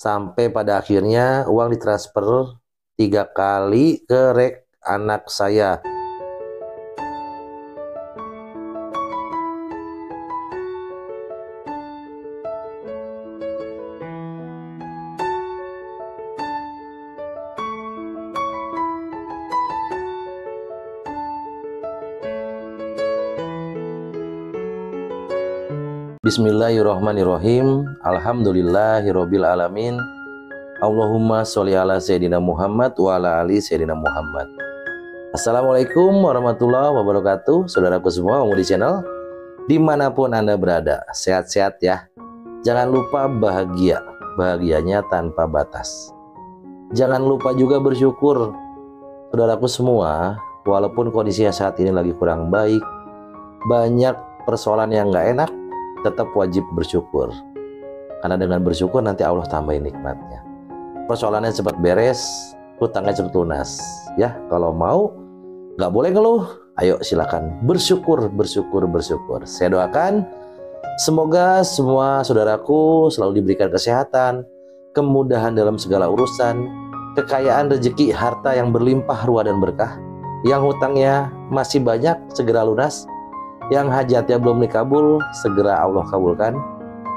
Sampai pada akhirnya uang ditransfer 3 kali ke rek anak saya. Bismillahirrahmanirrahim. Alhamdulillahirabbil alamin. Allahumma sholli ala sayyidina Muhammad wa ala ali sayyidina Muhammad. Assalamualaikum warahmatullahi wabarakatuh. Saudaraku semua di channel dimanapun Anda berada, sehat-sehat ya. Jangan lupa bahagia, bahagianya tanpa batas. Jangan lupa juga bersyukur. Saudaraku semua, walaupun kondisinya saat ini lagi kurang baik, banyak persoalan yang nggak enak, tetap wajib bersyukur, karena dengan bersyukur nanti Allah tambahin nikmatnya. Persoalannya cepat beres, hutangnya cepat lunas ya. Kalau mau, nggak boleh ngeluh, ayo silakan bersyukur, bersyukur, bersyukur. Saya doakan semoga semua saudaraku selalu diberikan kesehatan, kemudahan dalam segala urusan, kekayaan, rezeki, harta yang berlimpah ruah dan berkah. Yang hutangnya masih banyak segera lunas, yang hajatnya belum dikabul segera Allah kabulkan.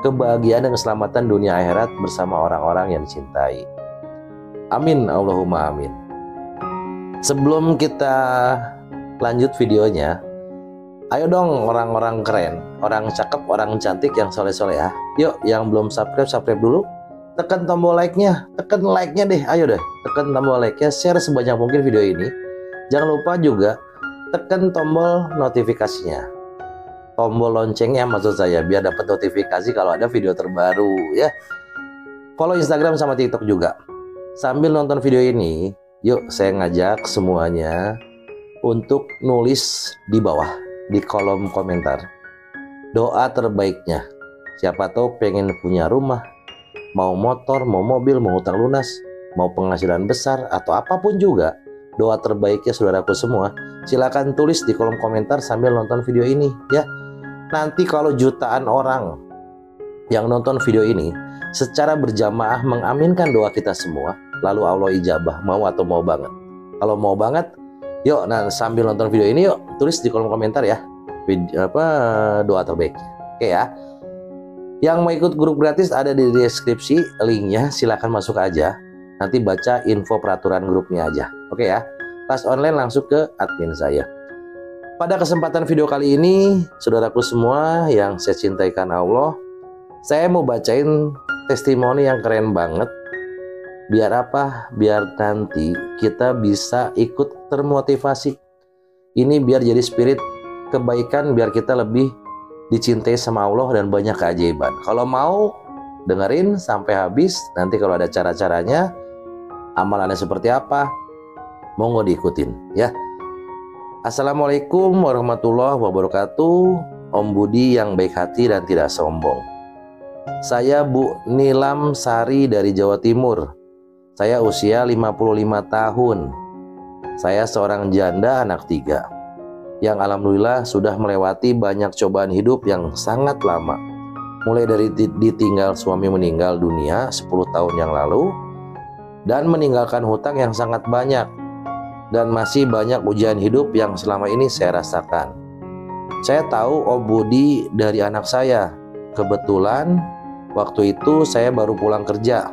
Kebahagiaan dan keselamatan dunia akhirat bersama orang-orang yang dicintai. Amin, Allahumma amin. Sebelum kita lanjut videonya, ayo dong orang-orang keren, orang cakep, orang cantik yang soleh-soleh ya. Yuk yang belum subscribe, subscribe dulu. Tekan tombol like-nya, tekan like-nya deh, ayo deh. Tekan tombol like-nya, share sebanyak mungkin video ini. Jangan lupa juga tekan tombol notifikasinya, tombol loncengnya maksud saya, biar dapat notifikasi kalau ada video terbaru ya. Follow Instagram sama TikTok juga. Sambil nonton video ini, yuk saya ngajak semuanya untuk nulis di bawah di kolom komentar doa terbaiknya. Siapa tahu pengen punya rumah, mau motor, mau mobil, mau hutang lunas, mau penghasilan besar atau apapun juga. Doa terbaiknya saudaraku semua, silakan tulis di kolom komentar sambil nonton video ini ya. Nanti kalau jutaan orang yang nonton video ini secara berjamaah mengaminkan doa kita semua, lalu Allah ijabah, mau atau mau banget. Kalau mau banget, yuk sambil nonton video ini yuk tulis di kolom komentar ya doa terbaiknya. Oke ya. Yang mau ikut grup gratis ada di deskripsi linknya, silahkan masuk aja. Nanti baca info peraturan grupnya aja. Oke ya. Kelas online langsung ke admin saya. Pada kesempatan video kali ini, saudaraku semua yang saya cintaikan Allah, saya mau bacain testimoni yang keren banget. Biar apa? Biar nanti kita bisa ikut termotivasi. Ini biar jadi spirit kebaikan, biar kita lebih dicintai sama Allah dan banyak keajaiban. Kalau mau dengerin sampai habis, nanti kalau ada cara-caranya, amalannya seperti apa, monggo diikutin ya. Assalamualaikum warahmatullahi wabarakatuh. Om Budi yang baik hati dan tidak sombong. Saya Bu Nilam Sari dari Jawa Timur. Saya usia 55 tahun. Saya seorang janda anak 3 yang alhamdulillah sudah melewati banyak cobaan hidup yang sangat lama. Mulai dari ditinggal suami meninggal dunia 10 tahun yang lalu, dan meninggalkan hutang yang sangat banyak, dan masih banyak ujian hidup yang selama ini saya rasakan. Saya tahu Om Budi dari anak saya. Kebetulan waktu itu saya baru pulang kerja.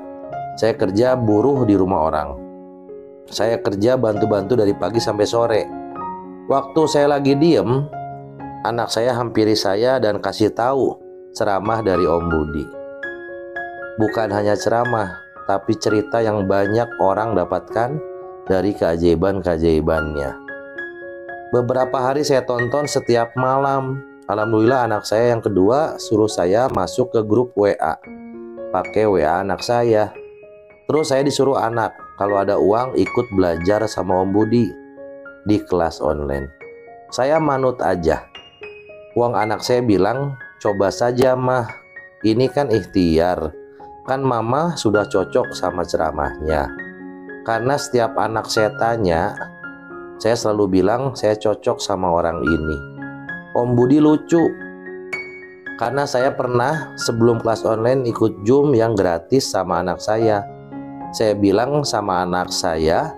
Saya kerja buruh di rumah orang. Saya kerja bantu-bantu dari pagi sampai sore. Waktu saya lagi diem, anak saya hampiri saya dan kasih tahu ceramah dari Om Budi. Bukan hanya ceramah, tapi cerita yang banyak orang dapatkan dari keajaiban-keajaibannya. Beberapa hari saya tonton setiap malam. Alhamdulillah anak saya yang kedua suruh saya masuk ke grup WA, pakai WA anak saya. Terus saya disuruh anak kalau ada uang ikut belajar sama Om Budi di kelas online. Saya manut aja. Uang anak saya bilang, coba saja mah, ini kan ikhtiar. Kan mama sudah cocok sama ceramahnya. Karena setiap anak saya tanya, saya selalu bilang saya cocok sama orang ini. Om Budi lucu. Karena saya pernah sebelum kelas online ikut Zoom yang gratis sama anak saya. Saya bilang sama anak saya,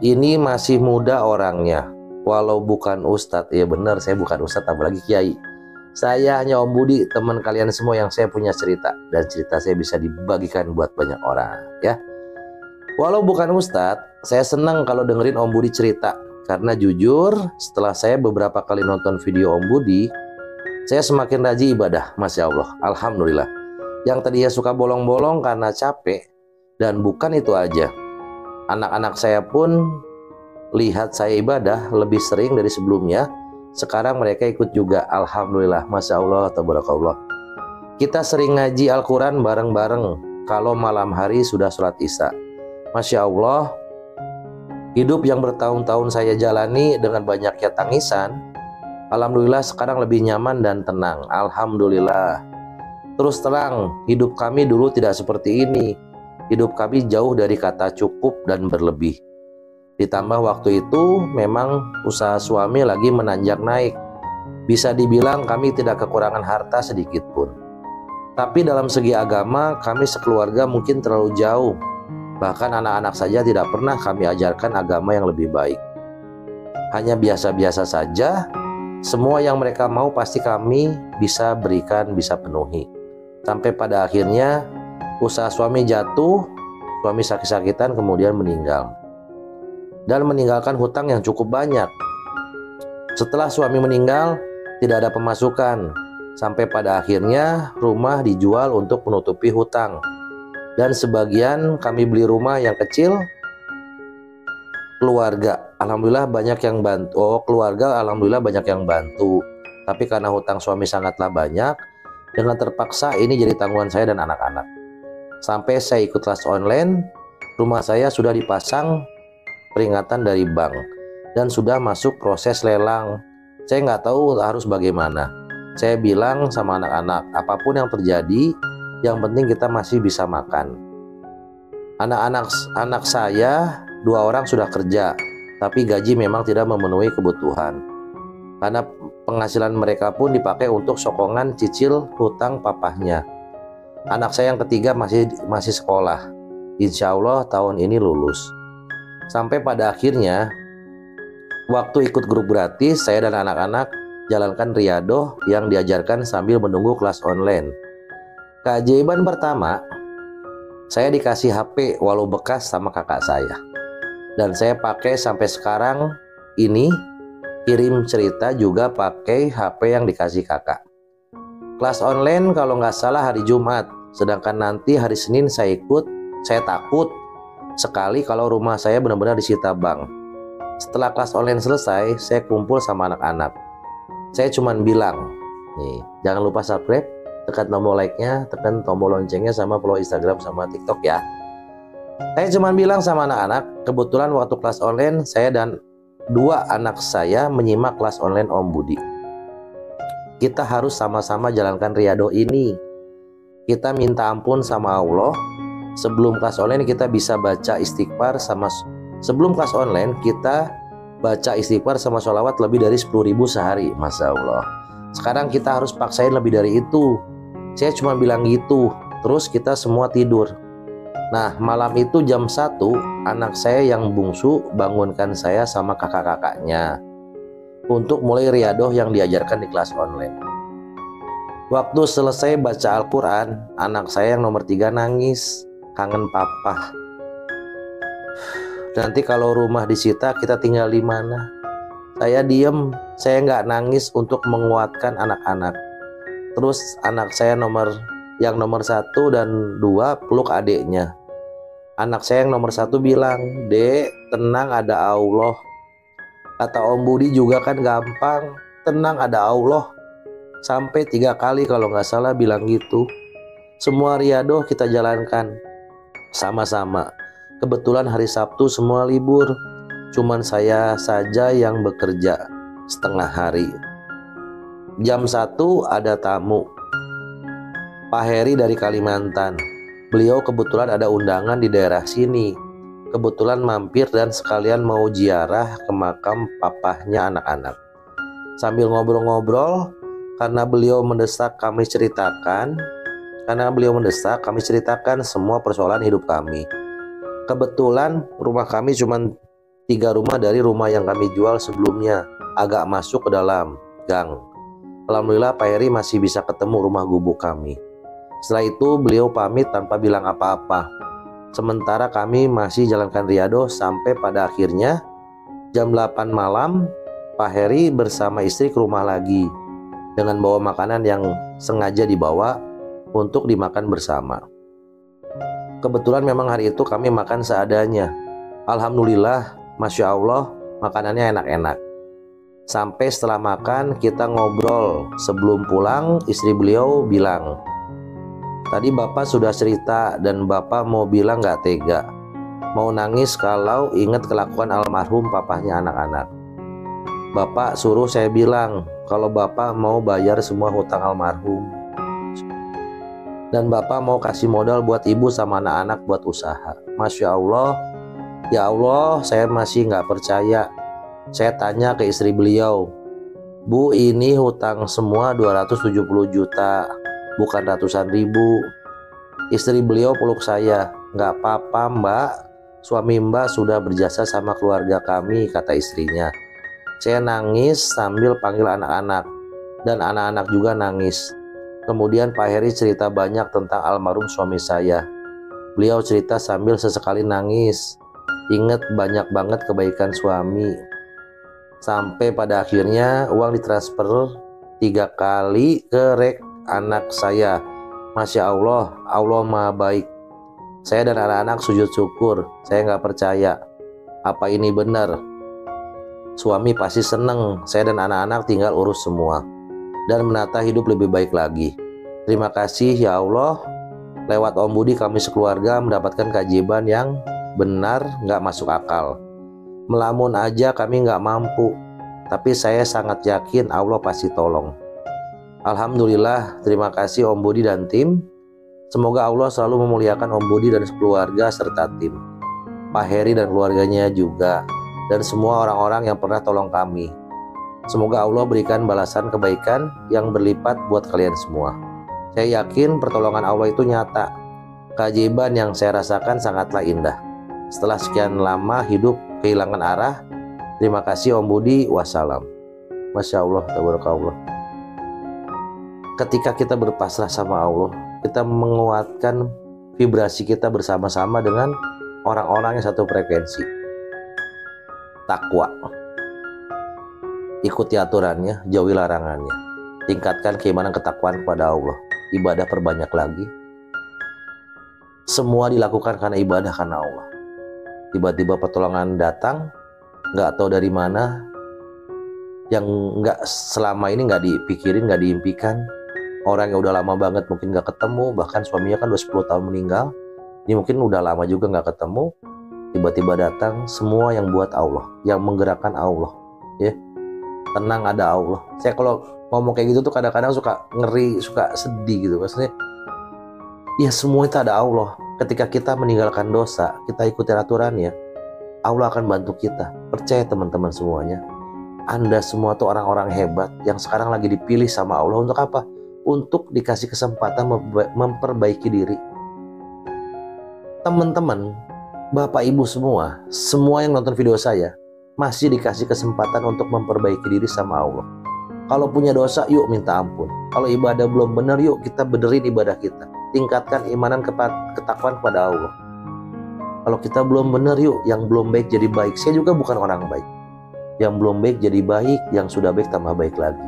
ini masih muda orangnya, walau bukan ustadz. Ya benar, saya bukan ustadz apalagi kiai. Saya hanya Om Budi, teman kalian semua yang saya punya cerita, dan cerita saya bisa dibagikan buat banyak orang ya. Walau bukan ustadz, saya senang kalau dengerin Om Budi cerita. Karena jujur, setelah saya beberapa kali nonton video Om Budi, saya semakin rajin ibadah, Masya Allah, Alhamdulillah. Yang tadinya suka bolong-bolong karena capek, dan bukan itu aja. Anak-anak saya pun lihat saya ibadah lebih sering dari sebelumnya. Sekarang mereka ikut juga, Alhamdulillah, Masya Allah, Tabarakallah. Kita sering ngaji Al-Quran bareng-bareng kalau malam hari sudah sholat isya. Masya Allah, hidup yang bertahun-tahun saya jalani dengan banyaknya tangisan, Alhamdulillah sekarang lebih nyaman dan tenang, Alhamdulillah. Terus terang, hidup kami dulu tidak seperti ini. Hidup kami jauh dari kata cukup dan berlebih. Ditambah waktu itu memang usaha suami lagi menanjak naik. Bisa dibilang kami tidak kekurangan harta sedikit pun. Tapi dalam segi agama kami sekeluarga mungkin terlalu jauh. Bahkan anak-anak saja tidak pernah kami ajarkan agama yang lebih baik. Hanya biasa-biasa saja. Semua yang mereka mau pasti kami bisa berikan, bisa penuhi. Sampai pada akhirnya usaha suami jatuh, suami sakit-sakitan kemudian meninggal. Dan meninggalkan hutang yang cukup banyak. Setelah suami meninggal, tidak ada pemasukan. Sampai pada akhirnya rumah dijual untuk menutupi hutang. Dan sebagian kami beli rumah yang kecil. Keluarga, Alhamdulillah banyak yang bantu. Keluarga Alhamdulillah banyak yang bantu. Tapi karena hutang suami sangatlah banyak, dengan terpaksa ini jadi tanggungan saya dan anak-anak. Sampai saya ikut kelas online, rumah saya sudah dipasang peringatan dari bank dan sudah masuk proses lelang. Saya nggak tahu harus bagaimana. Saya bilang sama anak-anak, apapun yang terjadi, yang penting kita masih bisa makan. Anak saya 2 orang sudah kerja, tapi gaji memang tidak memenuhi kebutuhan. Karena penghasilan mereka pun dipakai untuk sokongan cicil hutang papahnya. Anak saya yang ketiga masih sekolah. Insya Allah tahun ini lulus. Sampai pada akhirnya, waktu ikut grup gratis, saya dan anak-anak jalankan riyadoh yang diajarkan sambil menunggu kelas online. Keajaiban pertama, saya dikasih HP walau bekas sama kakak saya. Dan saya pakai sampai sekarang ini, kirim cerita juga pakai HP yang dikasih kakak. Kelas online kalau nggak salah hari Jumat, sedangkan nanti hari Senin saya ikut. Saya takut sekali kalau rumah saya benar-benar disita bank. Setelah kelas online selesai, saya kumpul sama anak-anak. Saya cuman bilang, nih, jangan lupa subscribe, tekan tombol like-nya, tekan tombol loncengnya, sama follow Instagram sama TikTok ya. Saya cuman bilang sama anak-anak, kebetulan waktu kelas online, saya dan 2 anak saya menyimak kelas online Om Budi. Kita harus sama-sama jalankan riyadoh ini. Kita minta ampun sama Allah. Sebelum kelas online kita bisa baca istighfar sama sebelum kelas online kita baca istighfar sama sholawat lebih dari 10.000 sehari, Masya Allah. Sekarang kita harus paksain lebih dari itu. Saya cuma bilang gitu. Terus kita semua tidur. Nah malam itu jam 1, anak saya yang bungsu bangunkan saya sama kakak-kakaknya untuk mulai riyadoh yang diajarkan di kelas online. Waktu selesai baca Al-Quran, anak saya yang nomor 3 nangis. Kangen papa. Nanti kalau rumah disita kita tinggal di mana? Saya diem, saya nggak nangis untuk menguatkan anak-anak. Terus anak saya yang nomor 1 dan 2 peluk adiknya. Anak saya yang nomor 1 bilang, "Dek, tenang ada Allah." Kata Om Budi juga kan gampang, tenang ada Allah. Sampai 3 kali kalau nggak salah bilang gitu. Semua riyadoh kita jalankan sama-sama. Kebetulan hari Sabtu semua libur, cuman saya saja yang bekerja setengah hari. Jam 1 ada tamu, Pak Heri dari Kalimantan. Beliau kebetulan ada undangan di daerah sini. Kebetulan mampir dan sekalian mau ziarah ke makam papahnya anak-anak. Sambil ngobrol-ngobrol, Karena beliau mendesak kami ceritakan semua persoalan hidup kami. Kebetulan rumah kami cuma 3 rumah dari rumah yang kami jual sebelumnya, agak masuk ke dalam gang. Alhamdulillah Pak Heri masih bisa ketemu rumah gubuk kami. Setelah itu beliau pamit tanpa bilang apa-apa. Sementara kami masih jalankan riado sampai pada akhirnya jam 8 malam Pak Heri bersama istri ke rumah lagi dengan bawa makanan yang sengaja dibawa untuk dimakan bersama. Kebetulan memang hari itu kami makan seadanya. Alhamdulillah, Masya Allah, makanannya enak-enak. Sampai setelah makan kita ngobrol. Sebelum pulang istri beliau bilang, tadi Bapak sudah cerita dan Bapak mau bilang gak tega, mau nangis kalau ingat kelakuan almarhum papahnya anak-anak. Bapak suruh saya bilang kalau Bapak mau bayar semua hutang almarhum dan Bapak mau kasih modal buat ibu sama anak-anak buat usaha. Masya Allah, ya Allah, saya masih nggak percaya. Saya tanya ke istri beliau, Bu, ini hutang semua 270 juta, bukan ratusan ribu. Istri beliau peluk saya, nggak apa-apa Mbak, suami Mbak sudah berjasa sama keluarga kami, kata istrinya. Saya nangis sambil panggil anak-anak, dan anak-anak juga nangis. Kemudian Pak Heri cerita banyak tentang almarhum suami saya. Beliau cerita sambil sesekali nangis, ingat banyak banget kebaikan suami. Sampai pada akhirnya uang ditransfer 3 kali ke rek anak saya. Masya Allah, Allah Maha Baik. Saya dan anak-anak sujud syukur. Saya nggak percaya. Apa ini benar? Suami pasti seneng. Saya dan anak-anak tinggal urus semua dan menata hidup lebih baik lagi. Terima kasih ya Allah. Lewat Om Budi kami sekeluarga mendapatkan keajaiban yang benar nggak masuk akal. Melamun aja kami nggak mampu. Tapi saya sangat yakin Allah pasti tolong. Alhamdulillah, terima kasih Om Budi dan tim. Semoga Allah selalu memuliakan Om Budi dan keluarga serta tim, Pak Heri dan keluarganya juga, dan semua orang-orang yang pernah tolong kami. Semoga Allah berikan balasan kebaikan yang berlipat buat kalian semua. Saya yakin pertolongan Allah itu nyata. Keajaiban yang saya rasakan sangatlah indah. Setelah sekian lama hidup kehilangan arah, terima kasih Om Budi, wassalam. Masya Allah, tabarakallah. Ketika kita berpasrah sama Allah, kita menguatkan vibrasi kita bersama-sama dengan orang-orang yang satu frekuensi. Takwa. Ikuti aturannya, jauhi larangannya. Tingkatkan keimanan ketakwaan kepada Allah. Ibadah perbanyak lagi. Semua dilakukan karena ibadah karena Allah. Tiba-tiba pertolongan datang, nggak tahu dari mana, yang nggak selama ini nggak dipikirin, nggak diimpikan. Orang yang udah lama banget mungkin nggak ketemu, bahkan suaminya kan udah 10 tahun meninggal, ini mungkin udah lama juga nggak ketemu. Tiba-tiba datang, semua yang buat Allah, yang menggerakkan Allah, ya. Tenang, ada Allah. Saya kalau ngomong kayak gitu tuh kadang-kadang suka ngeri, suka sedih gitu. Maksudnya, ya semua itu ada Allah. Ketika kita meninggalkan dosa, kita ikuti aturannya, Allah akan bantu kita. Percaya teman-teman semuanya. Anda semua tuh orang-orang hebat yang sekarang lagi dipilih sama Allah untuk apa? Untuk dikasih kesempatan memperbaiki diri. Teman-teman, Bapak Ibu semua yang nonton video saya, masih dikasih kesempatan untuk memperbaiki diri sama Allah. Kalau punya dosa, yuk minta ampun. Kalau ibadah belum benar, yuk kita benerin ibadah kita. Tingkatkan imanan ketakwaan kepada Allah. Kalau kita belum benar, yuk yang belum baik jadi baik. Saya juga bukan orang baik. Yang belum baik jadi baik, yang sudah baik tambah baik lagi.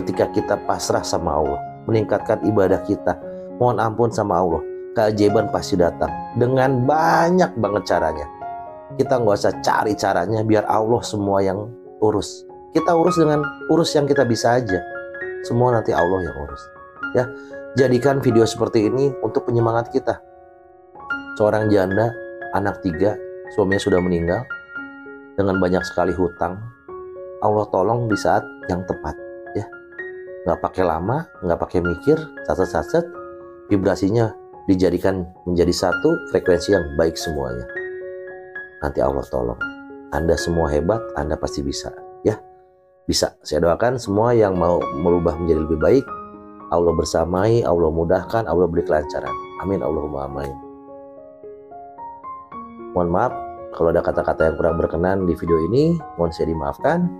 Ketika kita pasrah sama Allah, meningkatkan ibadah kita, mohon ampun sama Allah, keajaiban pasti datang. Dengan banyak banget caranya. Kita nggak usah cari caranya, biar Allah semua yang urus. Kita urus yang kita bisa aja. Semua nanti Allah yang urus. Ya, jadikan video seperti ini untuk penyemangat kita. Seorang janda, anak 3, suaminya sudah meninggal, dengan banyak sekali hutang. Allah tolong di saat yang tepat, ya. Nggak pakai lama, nggak pakai mikir, saset-saset, vibrasinya dijadikan menjadi satu frekuensi yang baik semuanya. Nanti Allah tolong. Anda semua hebat, Anda pasti bisa, ya. bisa. Saya doakan semua yang mau merubah menjadi lebih baik, Allah bersamai, Allah mudahkan, Allah beri kelancaran. Amin Allahumma amin. Mohon maaf kalau ada kata-kata yang kurang berkenan di video ini, mohon saya dimaafkan.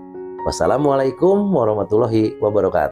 Wassalamualaikum warahmatullahi wabarakatuh.